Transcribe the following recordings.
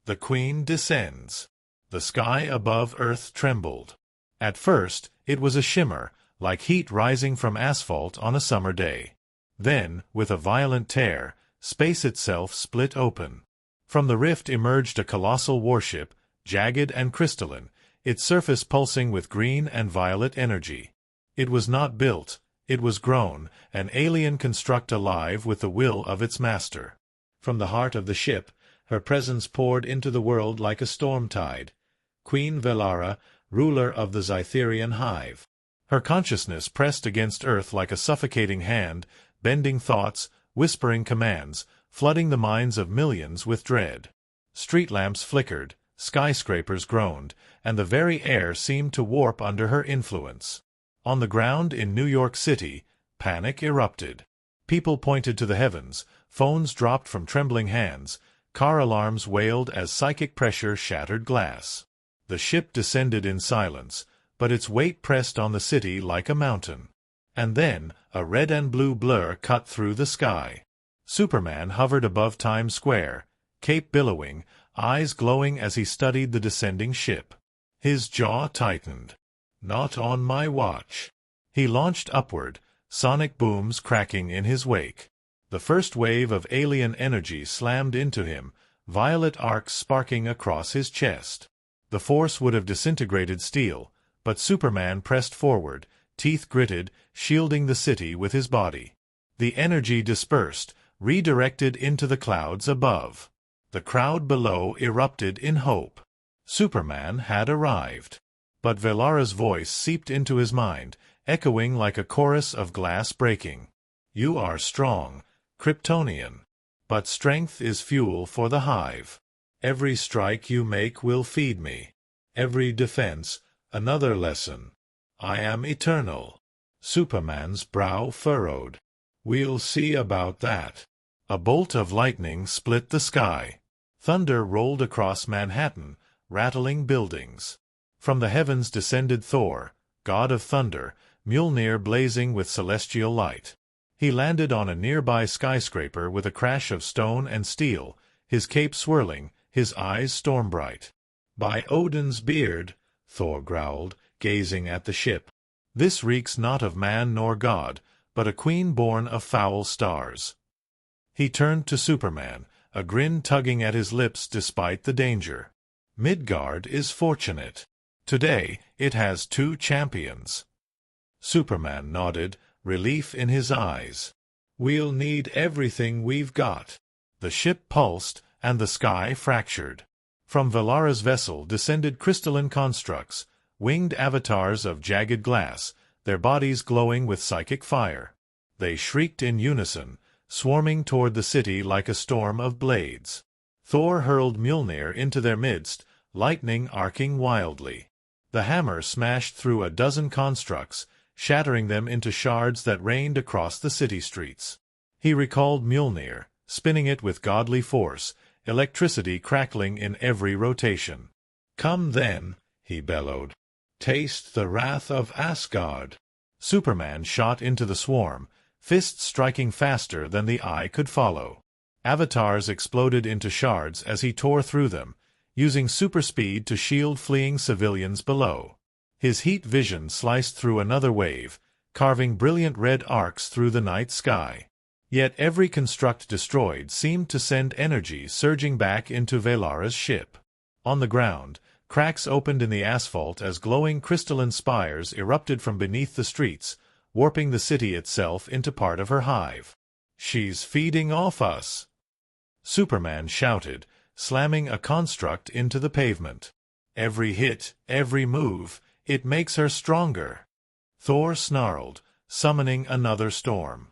The Queen descends. The sky above Earth trembled. At first, it was a shimmer, like heat rising from asphalt on a summer day. Then, with a violent tear, space itself split open. From the rift emerged a colossal warship, jagged and crystalline, its surface pulsing with green and violet energy. It was not built, it was grown, an alien construct alive with the will of its master. From the heart of the ship, her presence poured into the world like a storm tide. Queen Veylara, ruler of the Zytherian hive. Her consciousness pressed against Earth like a suffocating hand, bending thoughts, whispering commands, flooding the minds of millions with dread. Street lamps flickered, skyscrapers groaned, and the very air seemed to warp under her influence. On the ground in New York City, panic erupted. People pointed to the heavens, phones dropped from trembling hands, car alarms wailed as psychic pressure shattered glass. The ship descended in silence, but its weight pressed on the city like a mountain. And then, a red and blue blur cut through the sky. Superman hovered above Times Square, cape billowing, eyes glowing as he studied the descending ship. His jaw tightened. Not on my watch. He launched upward, sonic booms cracking in his wake. The first wave of alien energy slammed into him, violet arcs sparking across his chest. The force would have disintegrated steel, but Superman pressed forward, teeth gritted, shielding the city with his body. The energy dispersed, redirected into the clouds above. The crowd below erupted in hope. Superman had arrived. But Veylara's voice seeped into his mind, echoing like a chorus of glass breaking. You are strong, Kryptonian. But strength is fuel for the hive. Every strike you make will feed me. Every defense, another lesson. I am eternal. Superman's brow furrowed. We'll see about that. A bolt of lightning split the sky. Thunder rolled across Manhattan, rattling buildings. From the heavens descended Thor, god of thunder, Mjolnir blazing with celestial light. He landed on a nearby skyscraper with a crash of stone and steel, his cape swirling, his eyes storm-bright. By Odin's beard, Thor growled, gazing at the ship. This reeks not of man nor god, but a queen born of foul stars. He turned to Superman, a grin tugging at his lips despite the danger. Midgard is fortunate. Today, it has 2 champions. Superman nodded, relief in his eyes. We'll need everything we've got. The ship pulsed, and the sky fractured. From Veylara's vessel descended crystalline constructs, winged avatars of jagged glass, their bodies glowing with psychic fire. They shrieked in unison, swarming toward the city like a storm of blades. Thor hurled Mjolnir into their midst, lightning arcing wildly. The hammer smashed through a dozen constructs, shattering them into shards that rained across the city streets. He recalled Mjolnir, spinning it with godly force, electricity crackling in every rotation. Come then, he bellowed. Taste the wrath of Asgard. Superman shot into the swarm, fists striking faster than the eye could follow. Avatars exploded into shards as he tore through them, using superspeed to shield fleeing civilians below. His heat vision sliced through another wave, carving brilliant red arcs through the night sky. Yet every construct destroyed seemed to send energy surging back into Veylara's ship. On the ground, cracks opened in the asphalt as glowing crystalline spires erupted from beneath the streets, warping the city itself into part of her hive. She's feeding off us! Superman shouted, slamming a construct into the pavement. Every hit, every move, it makes her stronger. Thor snarled, summoning another storm.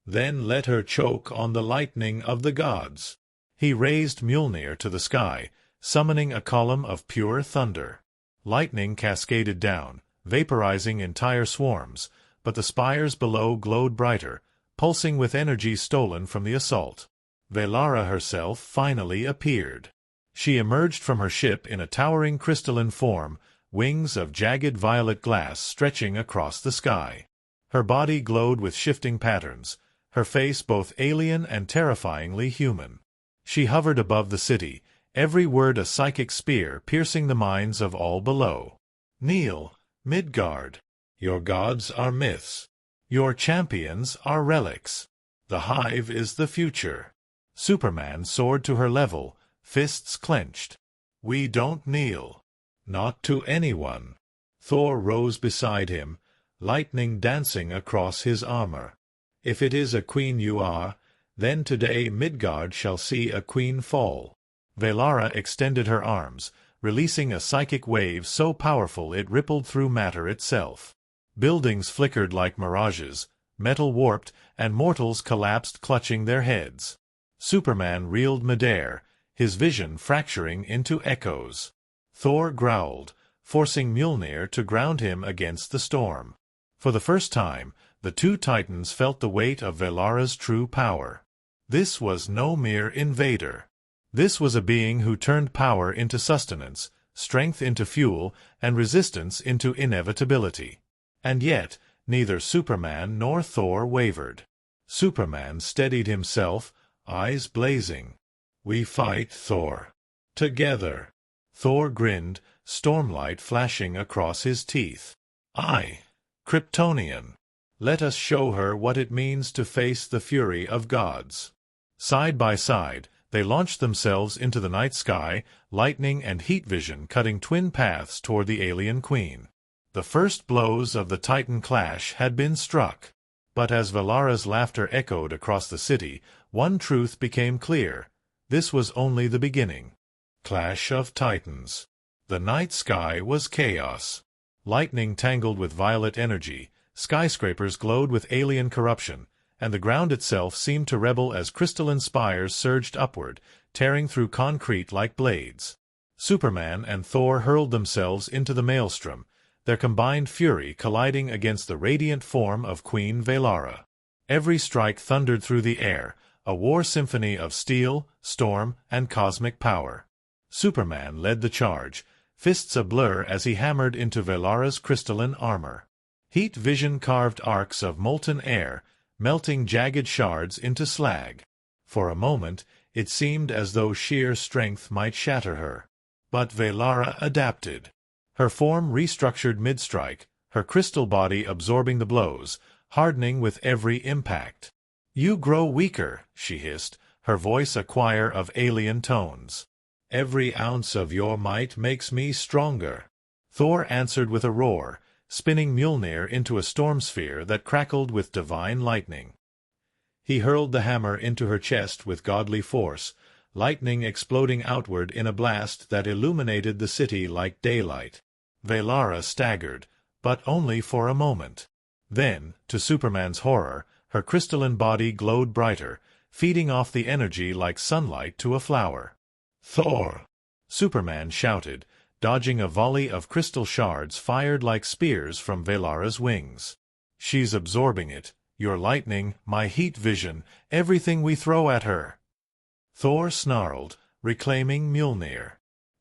Then let her choke on the lightning of the gods. He raised Mjolnir to the sky, summoning a column of pure thunder. Lightning cascaded down, vaporizing entire swarms, but the spires below glowed brighter, pulsing with energy stolen from the assault. Veylara herself finally appeared. She emerged from her ship in a towering crystalline form, wings of jagged violet glass stretching across the sky. Her body glowed with shifting patterns, her face both alien and terrifyingly human. She hovered above the city, every word a psychic spear piercing the minds of all below. Kneel, Midgard. Your gods are myths. Your champions are relics. The hive is the future. Superman soared to her level, fists clenched. We don't kneel. Not to anyone. Thor rose beside him, lightning dancing across his armor. If it is a queen you are, then today Midgard shall see a queen fall. Veylara extended her arms, releasing a psychic wave so powerful it rippled through matter itself. Buildings flickered like mirages, metal warped, and mortals collapsed clutching their heads. Superman reeled midair, his vision fracturing into echoes. Thor growled, forcing Mjolnir to ground him against the storm. For the first time, the two titans felt the weight of Veylara's true power. This was no mere invader. This was a being who turned power into sustenance, strength into fuel, and resistance into inevitability. And yet, neither Superman nor Thor wavered. Superman steadied himself, eyes blazing. We fight, Thor. Together. Thor grinned, stormlight flashing across his teeth. I, Kryptonian. Let us show her what it means to face the fury of gods. Side by side, they launched themselves into the night sky, lightning and heat vision cutting twin paths toward the alien queen. The first blows of the Titan clash had been struck. But as Veylara's laughter echoed across the city, one truth became clear. This was only the beginning. Clash of Titans. The night sky was chaos. Lightning tangled with violet energy, skyscrapers glowed with alien corruption, and the ground itself seemed to rebel as crystalline spires surged upward, tearing through concrete like blades. Superman and Thor hurled themselves into the maelstrom, their combined fury colliding against the radiant form of Queen Veylara. Every strike thundered through the air, a war symphony of steel, storm, and cosmic power. Superman led the charge, fists ablur as he hammered into Veylara's crystalline armor. Heat vision carved arcs of molten air, melting jagged shards into slag. For a moment, it seemed as though sheer strength might shatter her. But Veylara adapted. Her form restructured mid-strike, her crystal body absorbing the blows, hardening with every impact. You grow weaker, she hissed, her voice a choir of alien tones. Every ounce of your might makes me stronger. Thor answered with a roar, spinning Mjolnir into a storm sphere that crackled with divine lightning. He hurled the hammer into her chest with godly force, lightning exploding outward in a blast that illuminated the city like daylight. Veylara staggered, but only for a moment. Then, to Superman's horror, her crystalline body glowed brighter, feeding off the energy like sunlight to a flower. Thor! Superman shouted, dodging a volley of crystal shards fired like spears from Veylara's wings. She's absorbing it, your lightning, my heat vision, everything we throw at her. Thor snarled, reclaiming Mjolnir.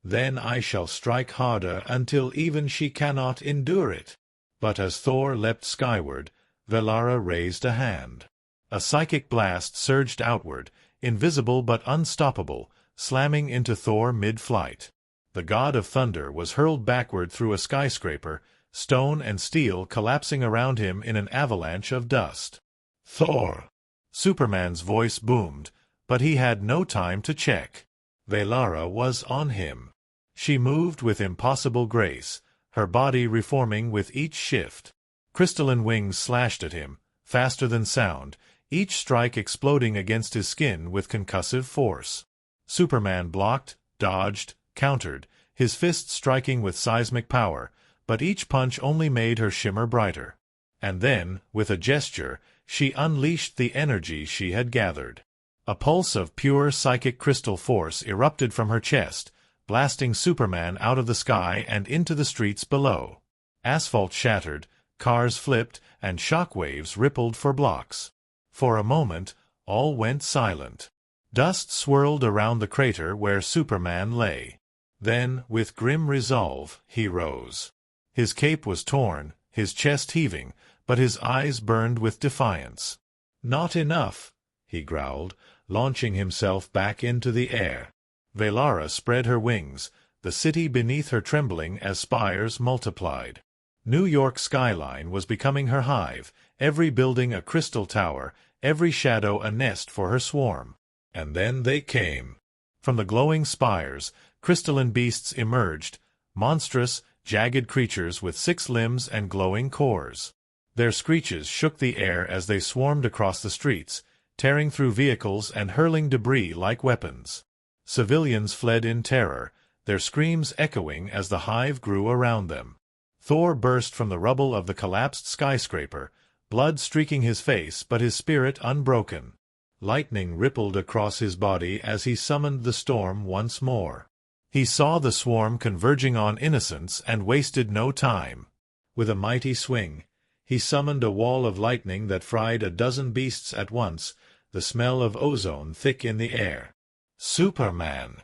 Then I shall strike harder until even she cannot endure it. But as Thor leapt skyward, Veylara raised a hand. A psychic blast surged outward, invisible but unstoppable, slamming into Thor mid-flight. The god of thunder was hurled backward through a skyscraper, stone and steel collapsing around him in an avalanche of dust. Thor! Superman's voice boomed, but he had no time to check. Veylara was on him. She moved with impossible grace, her body reforming with each shift. Crystalline wings slashed at him, faster than sound, each strike exploding against his skin with concussive force. Superman blocked, dodged, countered, his fists striking with seismic power, but each punch only made her shimmer brighter. And then, with a gesture, she unleashed the energy she had gathered. A pulse of pure psychic crystal force erupted from her chest, blasting Superman out of the sky and into the streets below. Asphalt shattered, cars flipped, and shockwaves rippled for blocks. For a moment, all went silent. Dust swirled around the crater where Superman lay. Then, with grim resolve, he rose. His cape was torn, his chest heaving, but his eyes burned with defiance. Not enough, he growled, launching himself back into the air. Veylara spread her wings, the city beneath her trembling as spires multiplied. New York's skyline was becoming her hive, every building a crystal tower, every shadow a nest for her swarm. And then they came. From the glowing spires, crystalline beasts emerged, monstrous, jagged creatures with 6 limbs and glowing cores. Their screeches shook the air as they swarmed across the streets, tearing through vehicles and hurling debris like weapons. Civilians fled in terror, their screams echoing as the hive grew around them. Thor burst from the rubble of the collapsed skyscraper, blood streaking his face but his spirit unbroken. Lightning rippled across his body as he summoned the storm once more. He saw the swarm converging on innocents and wasted no time. With a mighty swing, he summoned a wall of lightning that fried a dozen beasts at once, the smell of ozone thick in the air. "Superman!"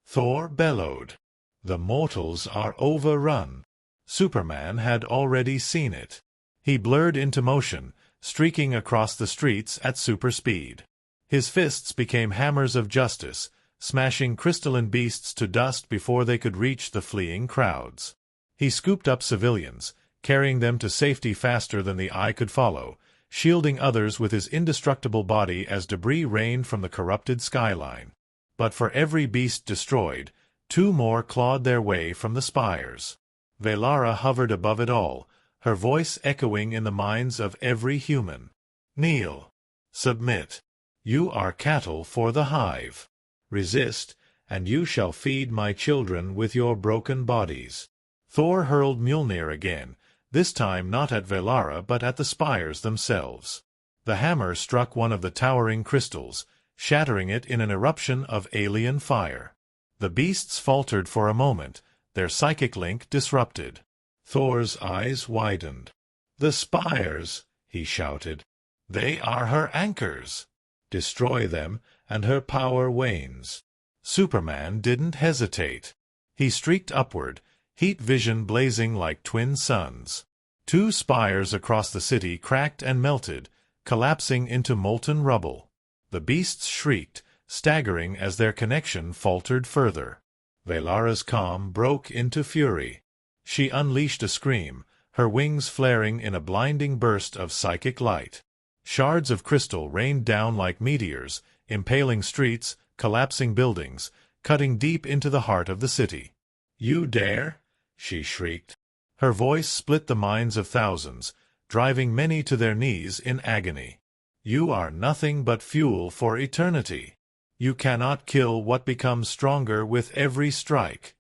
Thor bellowed. "The mortals are overrun." Superman had already seen it. He blurred into motion, streaking across the streets at super speed. His fists became hammers of justice, smashing crystalline beasts to dust before they could reach the fleeing crowds. He scooped up civilians, carrying them to safety faster than the eye could follow, shielding others with his indestructible body as debris rained from the corrupted skyline. But for every beast destroyed, 2 more clawed their way from the spires. Veylara hovered above it all, her voice echoing in the minds of every human. "Kneel. Submit. You are cattle for the hive. Resist, and you shall feed my children with your broken bodies." Thor hurled Mjolnir again, this time not at Veylara but at the spires themselves. The hammer struck one of the towering crystals, shattering it in an eruption of alien fire. The beasts faltered for a moment, their psychic link disrupted. Thor's eyes widened. "The spires!" he shouted. "They are her anchors. Destroy them, and her power wanes." Superman didn't hesitate. He streaked upward, heat vision blazing like twin suns. 2 spires across the city cracked and melted, collapsing into molten rubble. The beasts shrieked, staggering as their connection faltered further. Veylara's calm broke into fury. She unleashed a scream, her wings flaring in a blinding burst of psychic light. Shards of crystal rained down like meteors, impaling streets, collapsing buildings, cutting deep into the heart of the city. "You dare?" she shrieked. Her voice split the minds of thousands, driving many to their knees in agony. "You are nothing but fuel for eternity. You cannot kill what becomes stronger with every strike."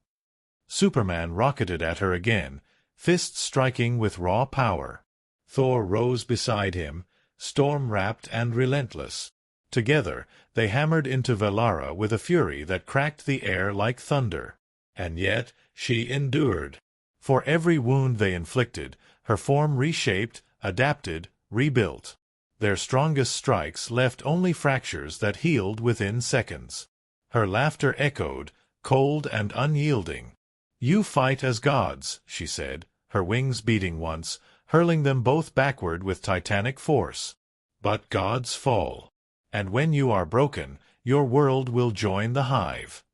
Superman rocketed at her again, fists striking with raw power. Thor rose beside him, storm-wrapped and relentless. Together, they hammered into Veylara with a fury that cracked the air like thunder. And yet, she endured. For every wound they inflicted, her form reshaped, adapted, rebuilt. Their strongest strikes left only fractures that healed within seconds. Her laughter echoed, cold and unyielding. "You fight as gods," she said, her wings beating once, hurling them both backward with titanic force. "But gods fall. And when you are broken, your world will join the hive."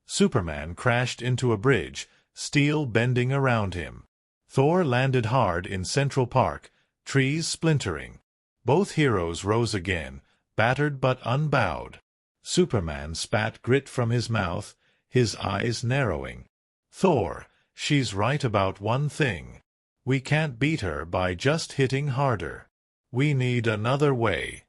Superman crashed into a bridge, steel bending around him. Thor landed hard in Central Park, trees splintering. Both heroes rose again, battered but unbowed. Superman spat grit from his mouth, his eyes narrowing. "Thor, she's right about one thing. We can't beat her by just hitting harder. We need another way."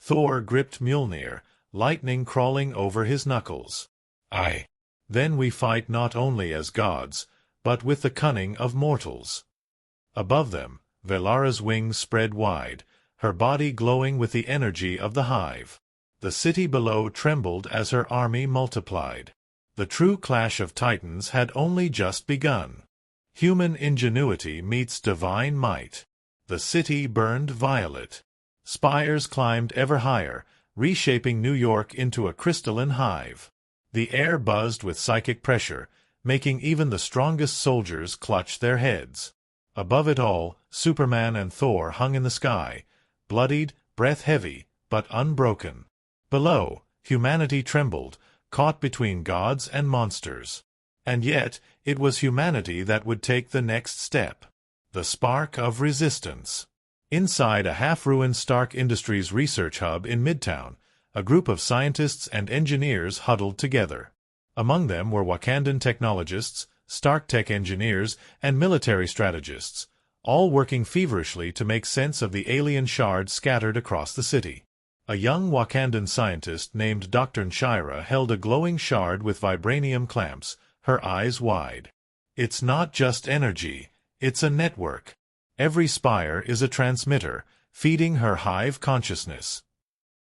Thor gripped Mjolnir, lightning crawling over his knuckles. "Aye. Then we fight not only as gods, but with the cunning of mortals." Above them, Veylara's wings spread wide, her body glowing with the energy of the hive. The city below trembled as her army multiplied. The true clash of titans had only just begun. Human ingenuity meets divine might. The city burned violet. Spires climbed ever higher, reshaping New York into a crystalline hive. The air buzzed with psychic pressure, making even the strongest soldiers clutch their heads. Above it all, Superman and Thor hung in the sky, bloodied, breath-heavy, but unbroken. Below, humanity trembled, caught between gods and monsters. And yet, it was humanity that would take the next step. The spark of resistance. Inside a half-ruined Stark Industries research hub in Midtown, a group of scientists and engineers huddled together. Among them were Wakandan technologists, Stark tech engineers, and military strategists, all working feverishly to make sense of the alien shards scattered across the city. A young Wakandan scientist named Dr. Nshira held a glowing shard with vibranium clamps, her eyes wide. It's not just energy, it's a network. Every spire is a transmitter, feeding her hive consciousness.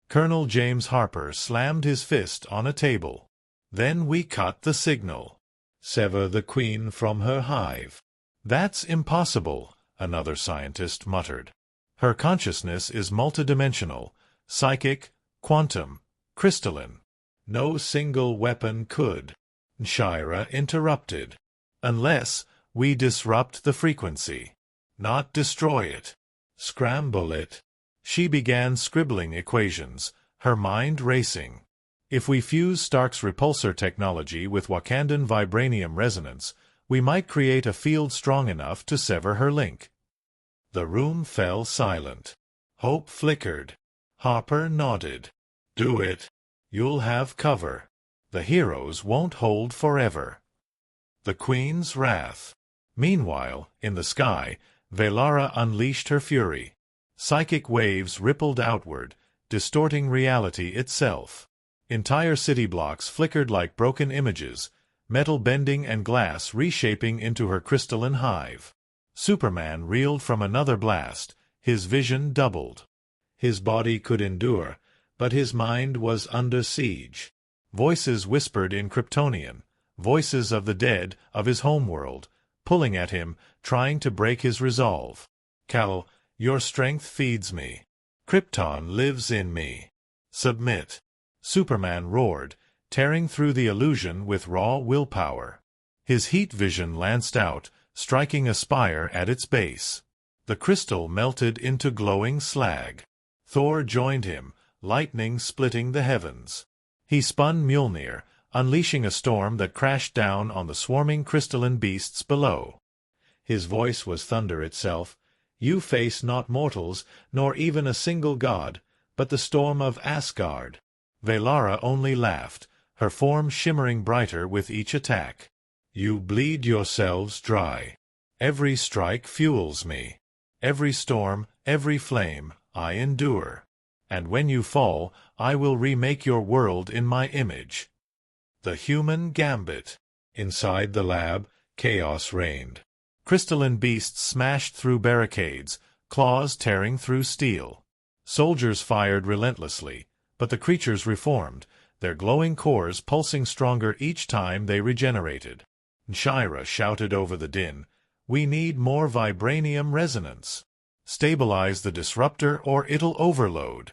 Colonel James Harper slammed his fist on a table. Then we cut the signal. Sever the queen from her hive. That's impossible, another scientist muttered. Her consciousness is multidimensional, psychic, quantum, crystalline. No single weapon could. Nshira interrupted. Unless we disrupt the frequency. Not destroy it. Scramble it. She began scribbling equations, her mind racing. If we fuse Stark's repulsor technology with Wakandan vibranium resonance, we might create a field strong enough to sever her link. The room fell silent. Hope flickered. Harper nodded. Do it. You'll have cover. The heroes won't hold forever. The Queen's wrath. Meanwhile, in the sky, Veylara unleashed her fury. Psychic waves rippled outward, distorting reality itself. Entire city blocks flickered like broken images, metal bending and glass reshaping into her crystalline hive. Superman reeled from another blast, his vision doubled. His body could endure, but his mind was under siege. Voices whispered in Kryptonian, voices of the dead, of his homeworld, pulling at him, trying to break his resolve. Kal, your strength feeds me. Krypton lives in me. Submit. Superman roared, tearing through the illusion with raw willpower. His heat vision lanced out, striking a spire at its base. The crystal melted into glowing slag. Thor joined him, lightning splitting the heavens. He spun Mjolnir, unleashing a storm that crashed down on the swarming crystalline beasts below. His voice was thunder itself. You face not mortals, nor even a single god, but the storm of Asgard. Veylara only laughed, her form shimmering brighter with each attack. You bleed yourselves dry. Every strike fuels me. Every storm, every flame, I endure. And when you fall, I will remake your world in my image. The human gambit. Inside the lab, chaos reigned. Crystalline beasts smashed through barricades, claws tearing through steel. Soldiers fired relentlessly, but the creatures reformed, their glowing cores pulsing stronger each time they regenerated. Nshira shouted over the din, "We need more vibranium resonance. Stabilize the disruptor or it'll overload."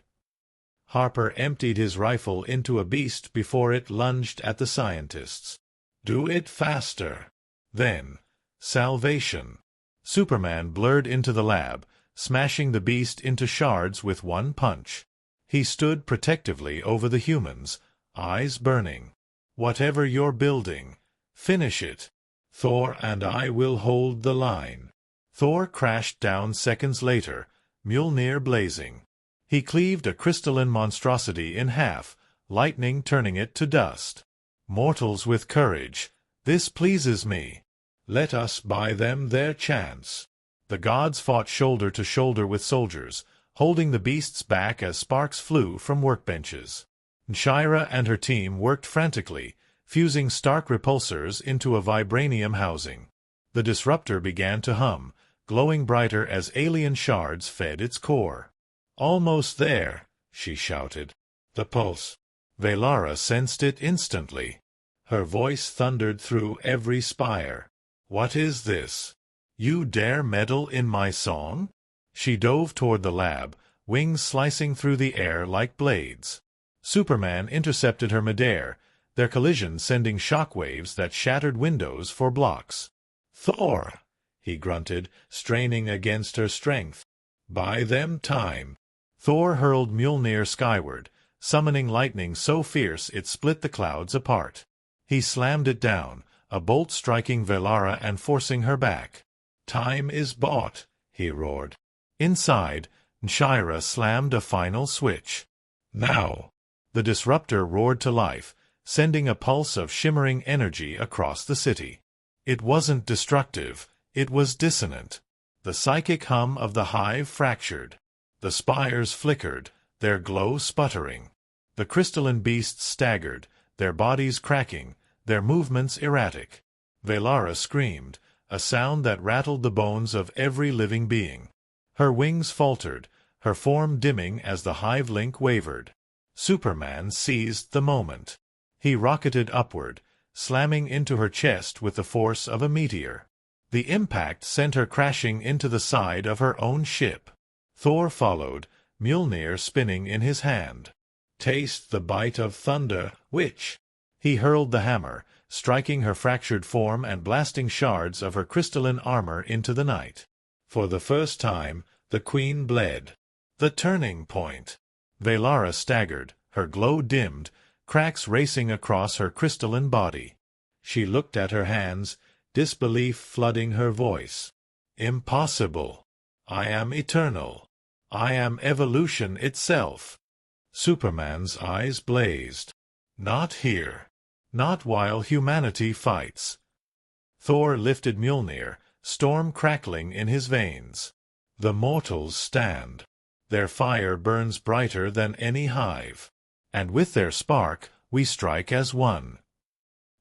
Harper emptied his rifle into a beast before it lunged at the scientists. Do it faster. Then, salvation. Superman blurred into the lab, smashing the beast into shards with one punch. He stood protectively over the humans, eyes burning. Whatever you're building, finish it. Thor and I will hold the line. Thor crashed down seconds later, Mjolnir blazing. He cleaved a crystalline monstrosity in half, lightning turning it to dust. Mortals with courage, this pleases me. Let us buy them their chance. The gods fought shoulder to shoulder with soldiers, holding the beasts back as sparks flew from workbenches. Nshira and her team worked frantically, fusing Stark repulsors into a vibranium housing. The disruptor began to hum, glowing brighter as alien shards fed its core. Almost there, she shouted. The pulse. Veylara sensed it instantly. Her voice thundered through every spire. What is this? You dare meddle in my song? She dove toward the lab, wings slicing through the air like blades. Superman intercepted her midair, their collision sending shockwaves that shattered windows for blocks. Thor, he grunted, straining against her strength. Buy them time. Thor hurled Mjolnir skyward, summoning lightning so fierce it split the clouds apart. He slammed it down, a bolt striking Veylara and forcing her back. "Time is bought," he roared. Inside, Nshira slammed a final switch. "Now!" The disruptor roared to life, sending a pulse of shimmering energy across the city. It wasn't destructive, it was dissonant. The psychic hum of the hive fractured. The spires flickered, their glow sputtering. The crystalline beasts staggered, their bodies cracking, their movements erratic. Veylara screamed, a sound that rattled the bones of every living being. Her wings faltered, her form dimming as the hive-link wavered. Superman seized the moment. He rocketed upward, slamming into her chest with the force of a meteor. The impact sent her crashing into the side of her own ship. Thor followed, Mjolnir spinning in his hand. "Taste the bite of thunder, witch!" He hurled the hammer, striking her fractured form and blasting shards of her crystalline armor into the night. For the first time, the queen bled. The turning point. Veylara staggered, her glow dimmed, cracks racing across her crystalline body. She looked at her hands, disbelief flooding her voice. "Impossible! I am eternal. I am evolution itself." Superman's eyes blazed. "Not here. Not while humanity fights." Thor lifted Mjolnir, storm crackling in his veins. "The mortals stand. Their fire burns brighter than any hive. And with their spark, we strike as one."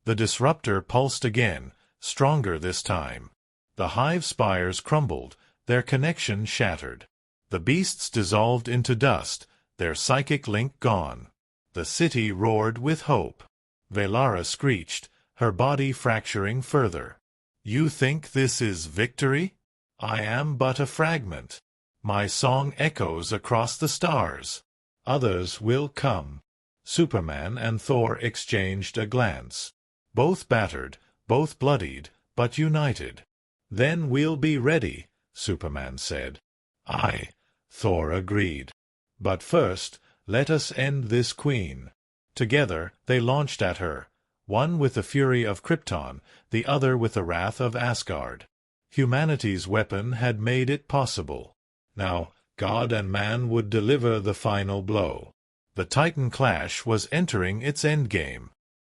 The disruptor pulsed again, stronger this time. The hive spires crumbled, their connection shattered. The beasts dissolved into dust, their psychic link gone. The city roared with hope. Veylara screeched, her body fracturing further. "You think this is victory? I am but a fragment. My song echoes across the stars. Others will come." Superman and Thor exchanged a glance. Both battered, both bloodied, but united. "Then we'll be ready," Superman said. "Aye," Thor agreed. "But first, let us end this queen." Together, they launched at her, one with the fury of Krypton, the other with the wrath of Asgard. Humanity's weapon had made it possible. Now, God and man would deliver the final blow. The Titan clash was entering its endgame.